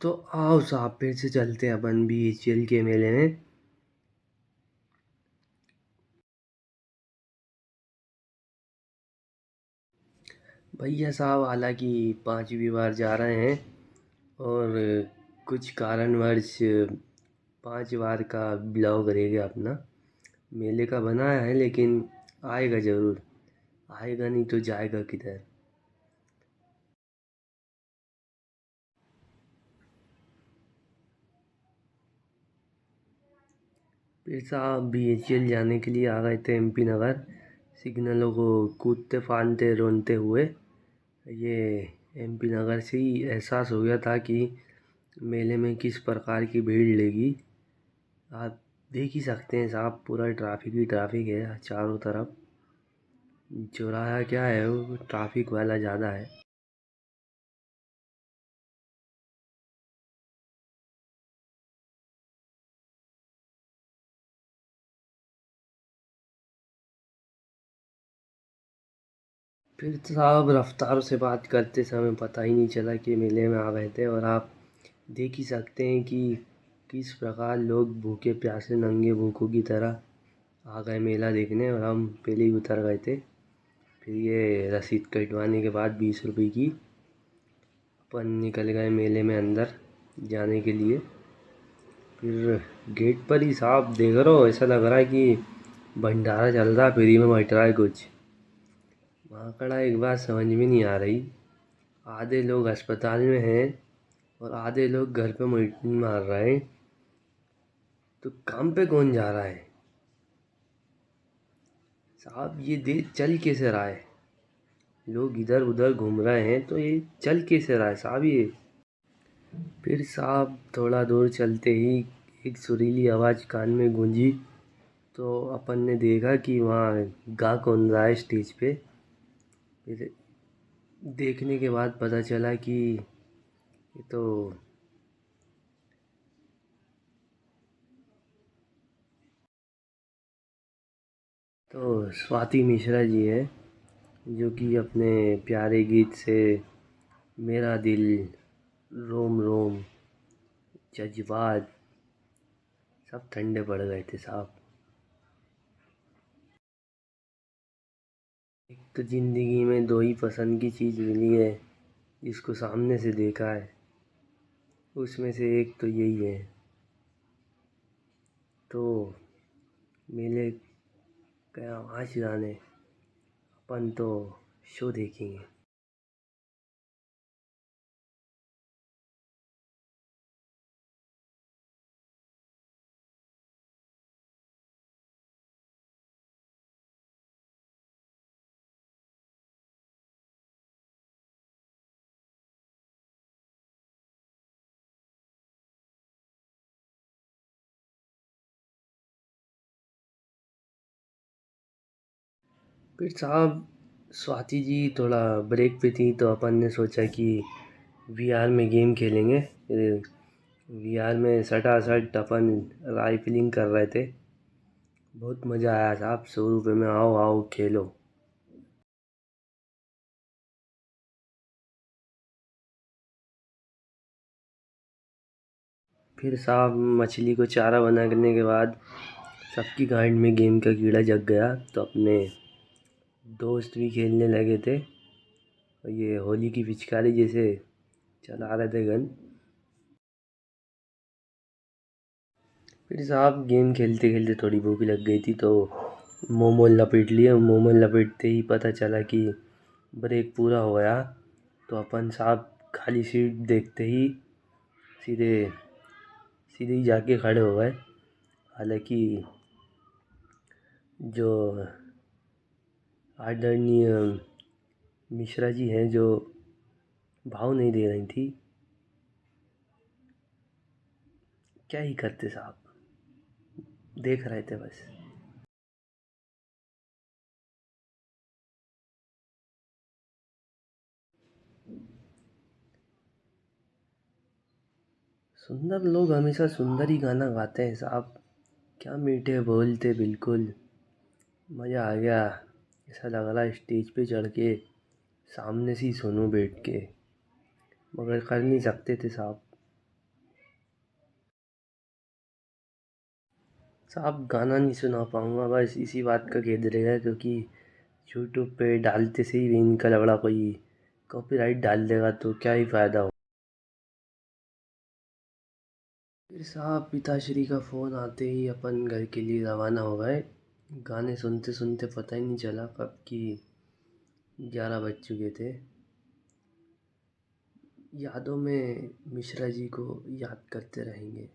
तो आओ साहब फिर से चलते हैं अपन भी एचएल के मेले में। भैया साहब हालांकि 5वीं बार जा रहे हैं और कुछ कारणवश 5 बार का ब्लॉग रहेगा अपना। मेले का बनाया है लेकिन आएगा ज़रूर। आएगा नहीं तो जाएगा किधर। फिर साहब बीएचईएल जाने के लिए आ गए थे एमपी नगर। सिग्नलों को कूदते फांदते रोनते हुए ये एमपी नगर से ही एहसास हो गया था कि मेले में किस प्रकार की भीड़ लेगी। आप देख ही सकते हैं साहब, पूरा ट्रैफिक ही ट्रैफिक है चारों तरफ। चौराहा क्या है, वो ट्रैफिक वाला ज़्यादा है। फिर तो साहब रफ्तार से बात करते समय पता ही नहीं चला कि मेले में आ गए थे। और आप देख ही सकते हैं कि किस प्रकार लोग भूखे प्यासे नंगे भूखों की तरह आ गए मेला देखने, और हम पहले ही उतर गए थे। फिर ये रसीद कटवाने के बाद 20 रुपये की अपन निकल गए मेले में अंदर जाने के लिए। फिर गेट पर ही साहब देख रहे हो, ऐसा लग रहा है कि भंडारा चल रहा है, फ्री में बट रहा है कुछ। वहाँ खड़ा एक बात समझ में नहीं आ रही। आधे लोग अस्पताल में हैं और आधे लोग घर पे मल्टी मार रहे हैं। तो काम पे कौन जा रहा है साहब? ये देश चल कैसे रहा है? लोग इधर उधर घूम रहे हैं तो ये चल कैसे रहा है साहब ये? फिर साहब थोड़ा दूर चलते ही एक सुरीली आवाज़ कान में गूंजी। तो अपन ने देखा कि वहाँ गा कौन रहा है स्टेज पे। फिर देखने के बाद पता चला कि ये तो स्वाति मिश्रा जी है, जो कि अपने प्यारे गीत से मेरा दिल, रोम रोम, जज्बात सब ठंडे पड़ गए थे साहब। एक तो ज़िंदगी में दो ही पसंद की चीज़ मिली है, जिसको सामने से देखा है, उसमें से एक तो यही है। तो मेले गया आज जाने, अपन तो शो देखेंगे। फिर साहब स्वाति जी थोड़ा ब्रेक पे थी तो अपन ने सोचा कि वीआर में गेम खेलेंगे। वीआर में सटासट अपन राइफलिंग कर रहे थे। बहुत मज़ा आया साहब। 100 रुपये में आओ आओ खेलो। फिर साहब मछली को चारा बनाने के बाद सबकी गांड में गेम का कीड़ा जग गया तो अपने दोस्त भी खेलने लगे थे। और ये होली की पिचकारी जैसे चला रहे थे गन। फिर साहब गेम खेलते खेलते थोड़ी भूख लग गई थी तो मोमो लपेट लिए। मोमो लपेटते ही पता चला कि ब्रेक पूरा हो गया। तो अपन साहब खाली सीट देखते ही सीधे सीधे ही जाके खड़े हो गए। हालांकि जो आदरणीय मिश्रा जी हैं, जो भाव नहीं दे रही थी, क्या ही करते साहब, देख रहे थे बस। सुंदर लोग हमेशा सुंदर ही गाना गाते हैं साहब। क्या मीठे बोलते, बिल्कुल मज़ा आ गया। ऐसा लग रहा है स्टेज पे चढ़ के सामने से ही सुनूं बैठ के, मगर कर नहीं सकते थे साहब। साहब गाना नहीं सुना पाऊँगा, बस इसी बात का खेद रहेगा, क्योंकि यूट्यूब पे डालते से ही इनका लफड़ा कोई कॉपीराइट डाल देगा तो क्या ही फ़ायदा हो। फिर साहब पिताश्री का फ़ोन आते ही अपन घर के लिए रवाना हो गए। गाने सुनते सुनते पता ही नहीं चला कब कि 11 बज चुके थे। यादों में मिश्रा जी को याद करते रहेंगे।